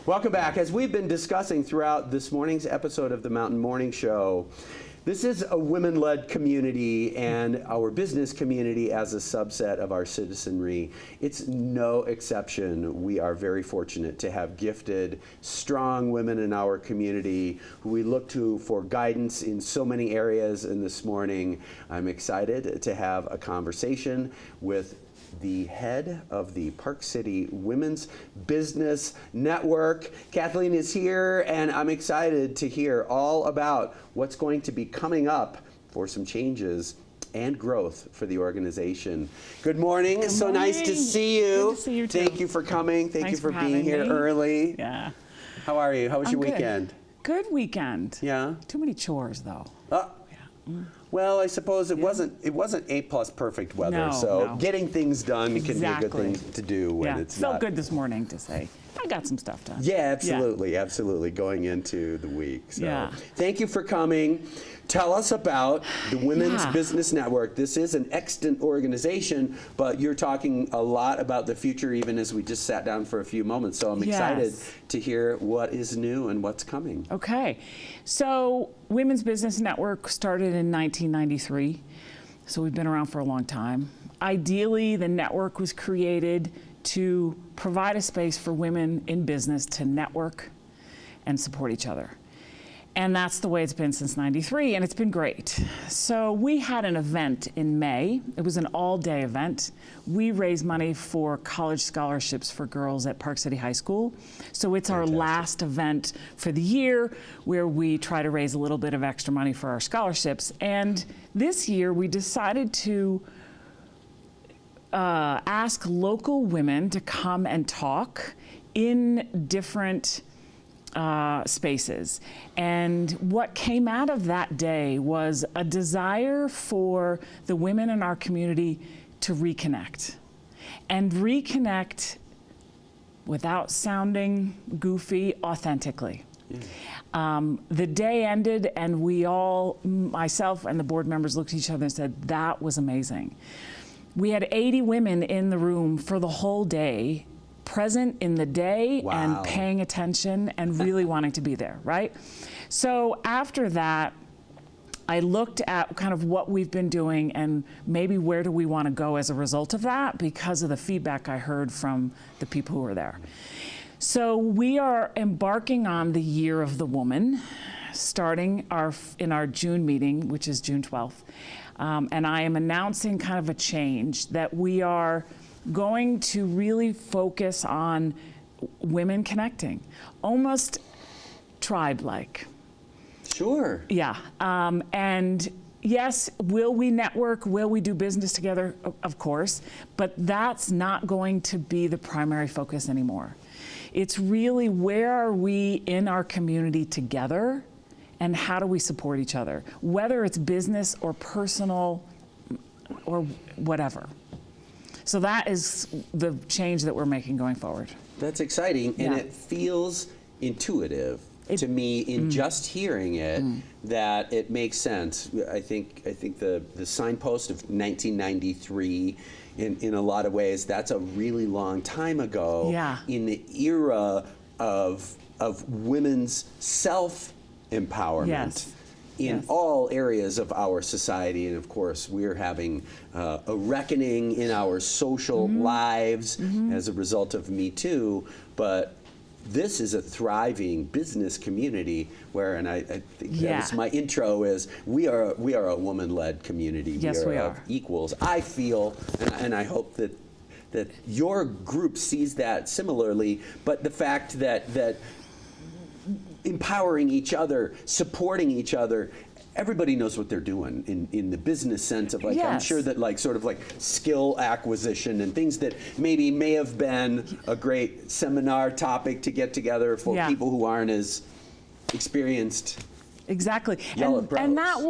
Welcome back. As we've been discussing throughout this morning's episode of the Mountain Morning Show, this is a women-led community, and our business community as a subset of our citizenry. It's no exception. We are very fortunate to have gifted, strong women in our community who we look to for guidance in so many areas. And this morning, I'm excited to have a conversation with the head of the Park City Women's Business Network. Kathleen is here, and I'm excited to hear all about what's going to be coming up for some changes and growth for the organization. Good morning. Good so morning. Nice to see you. Good to see you too. Thank you for coming. Thank Thanks you for for being having here me. early. Yeah. How are you? How was your good. weekend? Good weekend. Yeah. Too many chores though. Well, I suppose it wasn't A+ perfect weather, No, so no. getting things done can be a good Exactly. thing to do when it's Felt not. good this morning to say, I got some stuff done. Yeah, absolutely, absolutely, going into the week. So Yeah. thank you for coming. Tell us about the Women's Yeah. Business Network. This is an extant organization, but you're talking a lot about the future even as we just sat down for a few moments. So I'm excited Yes. to hear what is new and what's coming. Okay. So Women's Business Network started in 1993. So we've been around for a long time. Ideally, the network was created to provide a space for women in business to network and support each other. And that's the way it's been since '93, and it's been great. So we had an event in May. It was an all-day event. We raised money for college scholarships for girls at Park City High School. So it's our last event for the year where we try to raise a little bit of extra money for our scholarships. And this year we decided to ask local women to come and talk in different spaces. And what came out of that day was a desire for the women in our community to reconnect. And reconnect without sounding goofy, authentically. The day ended and we all, myself and the board members, looked at each other and said, that was amazing. We had 80 women in the room for the whole day, present in the day. Wow. And paying attention and really wanting to be there, right? So after that, I looked at kind of what we've been doing and maybe where do we want to go as a result of that because of the feedback I heard from the people who were there. So we are embarking on the Year of the Woman, starting in our June meeting, which is June 12th. And I am announcing kind of a change that we are going to really focus on women connecting, almost tribe-like. Sure. Yeah, and yes, will we network, will we do business together? Of course, but that's not going to be the primary focus anymore. It's really where are we in our community together and how do we support each other, whether it's business or personal or whatever. So that is the change that we're making going forward. That's exciting, and Yeah. it feels intuitive to me in just hearing it that it makes sense. I think the signpost of 1993, in a lot of ways, that's a really long time ago. Yeah. In the era of women's self-empowerment. Yes. In Yes. all areas of our society, and of course we're having a reckoning in our social lives as a result of Me Too, but this is a thriving business community where, and I think that was my intro, is we are a woman-led community. Yes, we of are. equals. I feel, and I hope that your group sees that similarly, but the fact that empowering each other, supporting each other, everybody knows what they're doing in the business sense of like, I'm Yes. sure that like sort of like skill acquisition and things that maybe may have been a great seminar topic to get together for people who aren't as experienced. Exactly, and that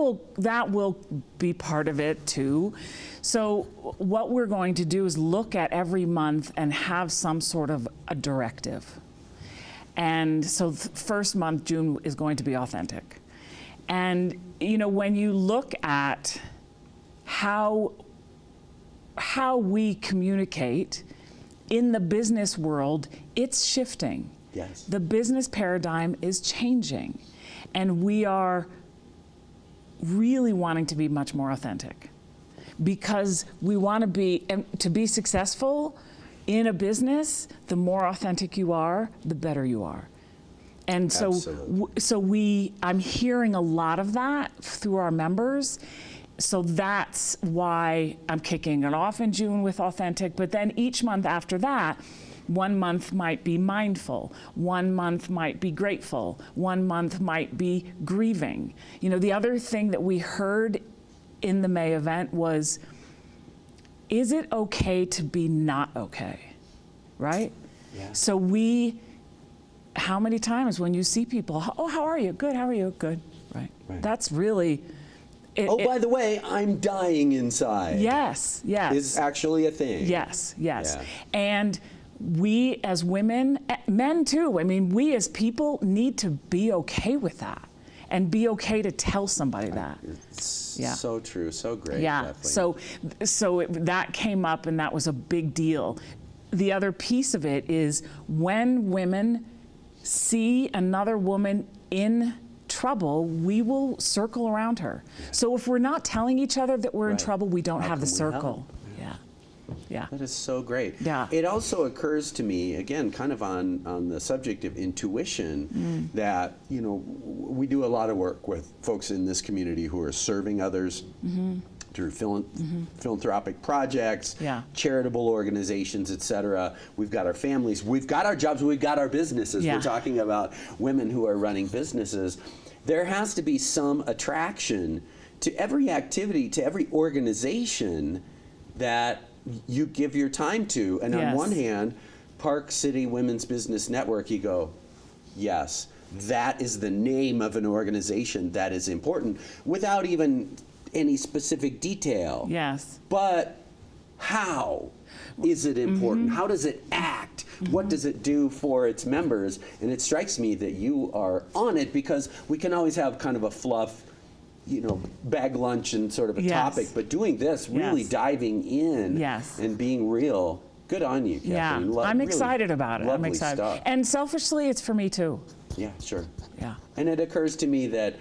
will be part of it too. So what we're going to do is look at every month and have some sort of a directive. And so first month, June, is going to be authentic. And you know, when you look at how we communicate in the business world, it's shifting. Yes. The business paradigm is changing, and we are really wanting to be much more authentic because we want to be, and to be successful in a business, the more authentic you are, the better you are. And so, I'm hearing a lot of that through our members. So that's why I'm kicking it off in June with authentic, but then each month after that, 1 month might be mindful, 1 month might be grateful, 1 month might be grieving. You know, the other thing that we heard in the May event was, is it okay to be not okay, right? Yeah. So how many times when you see people, oh, how are you? Good, how are you? Good, right? That's really, by the way, I'm dying inside. Yes, yes. Is actually a thing. Yes, yes. Yeah. And we as women, men too, I mean, we as people need to be okay with that and be okay to tell somebody that. It's Yeah. so true, so great. Yeah, Kathleen. that came up and that was a big deal. The other piece of it is when women see another woman in trouble, we will circle around her. Yeah. So if we're not telling each other that we're in trouble, we don't have the circle. Yeah. Yeah. That is so great. Yeah. It also occurs to me, again, kind of on the subject of intuition, that, you know, we do a lot of work with folks in this community who are serving others through philanthropic projects, charitable organizations, et cetera. We've got our families, we've got our jobs, we've got our businesses. We're talking about women who are running businesses. There has to be some attraction to every activity, to every organization that you give your time to. And on one hand, Park City Women's Business Network, you go, yes, that is the name of an organization that is important, without even any specific detail. Yes. But how is it important? How does it act? What does it do for its members? And it strikes me that you are on it, because we can always have kind of a fluff, you know, bag lunch and sort of a topic, but doing this, really diving in and being real, good on you, Kathleen. Yeah, I'm excited about it. I'm excited. Stuff. And selfishly, it's for me too. Yeah, sure. Yeah. And it occurs to me that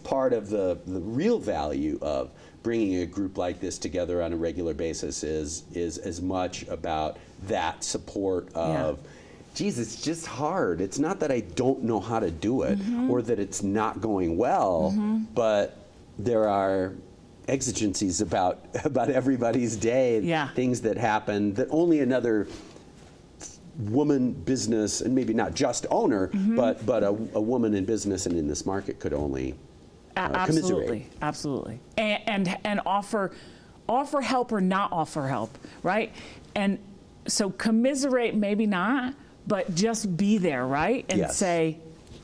part of the real value of bringing a group like this together on a regular basis is as much about that support of, geez, it's just hard. It's not that I don't know how to do it or that it's not going well, but there are exigencies about everybody's day, things that happen that only another woman business, and maybe not just owner, but a woman in business and in this market could only commiserate. Absolutely. And offer help or not offer help, right? And so commiserate, maybe not, but just be there, right? And say,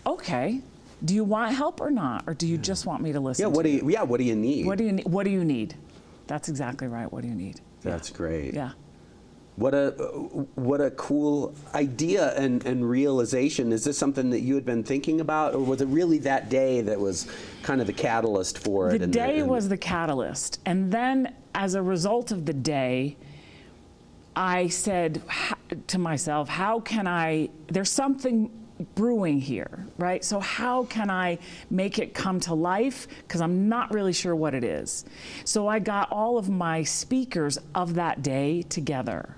okay, do you want help or not? Or do you just want me to listen to you? What do you need? What do you need? That's exactly right. What do you need? That's great. Yeah. What a cool idea and realization. Is this something that you had been thinking about, or was it really that day that was kind of the catalyst for it? The day was the catalyst. And then as a result of the day, I said to myself, there's something brewing here, right? So how can I make it come to life? Because I'm not really sure what it is. So I got all of my speakers of that day together.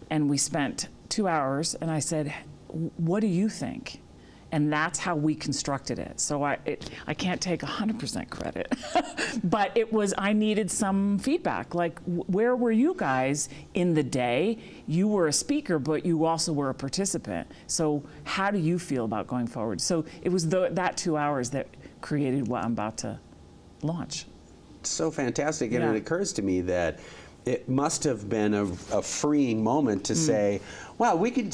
And we spent 2 hours, and I said, what do you think? And that's how we constructed it. So I can't take 100% credit, but I needed some feedback. Like, where were you guys in the day? You were a speaker, but you also were a participant. So how do you feel about going forward? So it was that 2 hours that created what I'm about to launch. So fantastic, and it occurs to me that it must have been a freeing moment to say, wow, we can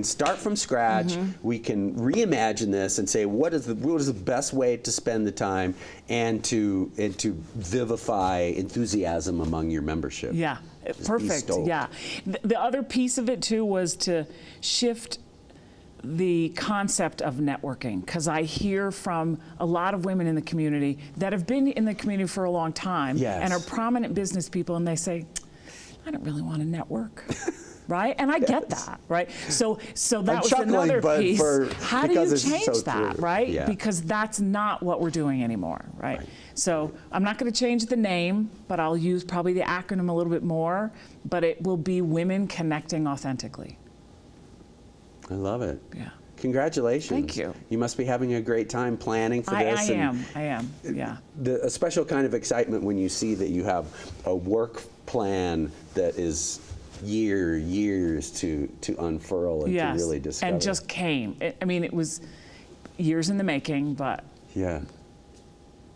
start from scratch, we can reimagine this and say, what is the best way to spend the time and to vivify enthusiasm among your membership. Yeah, perfect, yeah. The other piece of it too was to shift the concept of networking, because I hear from a lot of women in the community that have been in the community for a long time and are prominent business people, and they say, I don't really want to network. right? And I get that, right? So that was chuckling, another but piece. How do because you it's change so that, true. right? Yeah. Because that's not what we're doing anymore, right? So I'm not going to change the name, but I'll use probably the acronym a little bit more, but it will be Women Connecting Authentically. I love it. Yeah. Congratulations. Thank you. You must be having a great time planning for this. I am, yeah. A special kind of excitement when you see that you have a work plan that is years to unfurl and Yes, to really discover. and just came. I mean, it was years in the making, but yeah.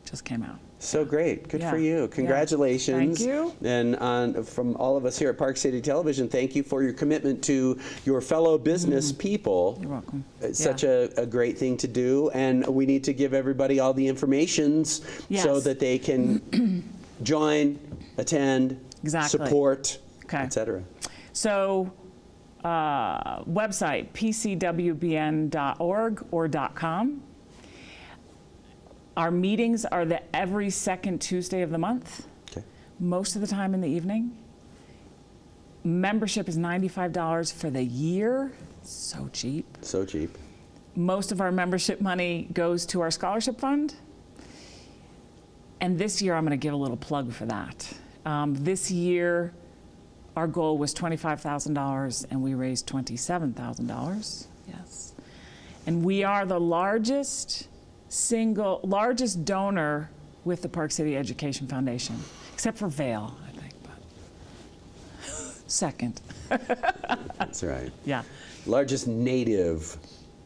just came out. So great. Good for Yeah. you. Congratulations. Thank you. And from all of us here at Park City Television, thank you for your commitment to your fellow business people. You're welcome. It's Yeah. such a great thing to do, and we need to give everybody all the informations so Yes. that they can join, attend, Exactly. support, Okay. etc. So, website, pcwbn.org or .com. Our meetings are every second Tuesday of the month, Okay. most of the time in the evening. Membership is $95 for the year. So cheap. So cheap. Most of our membership money goes to our scholarship fund. And this year, I'm going to give a little plug for that. This year, our goal was $25,000, and we raised $27,000. Yes. And we are the largest donor with the Park City Education Foundation, except for Vail, I think, but second. That's right. Yeah, Largest native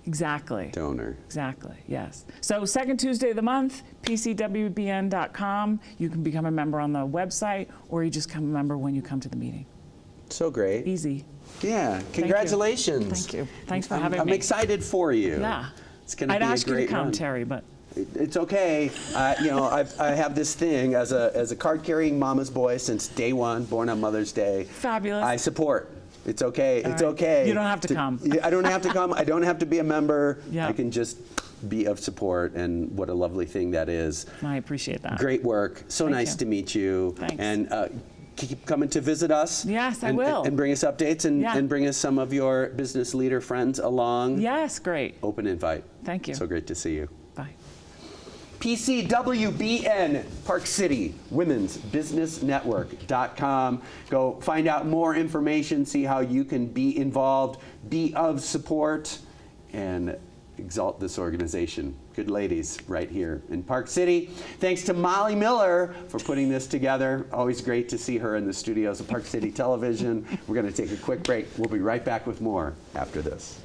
exactly. donor. Exactly, yes. So second Tuesday of the month, pcwbn.com. You can become a member on the website, or you just become a member when you come to the meeting. So great. Easy. Yeah. Congratulations. Thank you. Thanks for having I'm me. excited for you. Yeah. It's going to I'd be a ask you to great come, run. Terry, but It's okay. I have this thing as a card-carrying mama's boy since day one, born on Mother's Day. Fabulous. I support. It's okay. It's right. okay. You don't have to come. I don't have to come. I don't have to be a member. Yeah. I can just be of support, and what a lovely thing that is. I appreciate that. Great work. So Thank nice you. to meet you. Thanks. And keep coming to visit us. Yes, I and, will. And bring us updates Yeah. and bring us some of your business leader friends along. Yes, great. Open invite. Thank you. So great to see you. Bye. PCWBN, Park City Women's Business Network.com. Go find out more information, see how you can be involved, be of support, and exalt this organization. Good ladies right here in Park City. Thanks to Molly Miller for putting this together. Always great to see her in the studios of Park City Television. We're going to take a quick break. We'll be right back with more after this.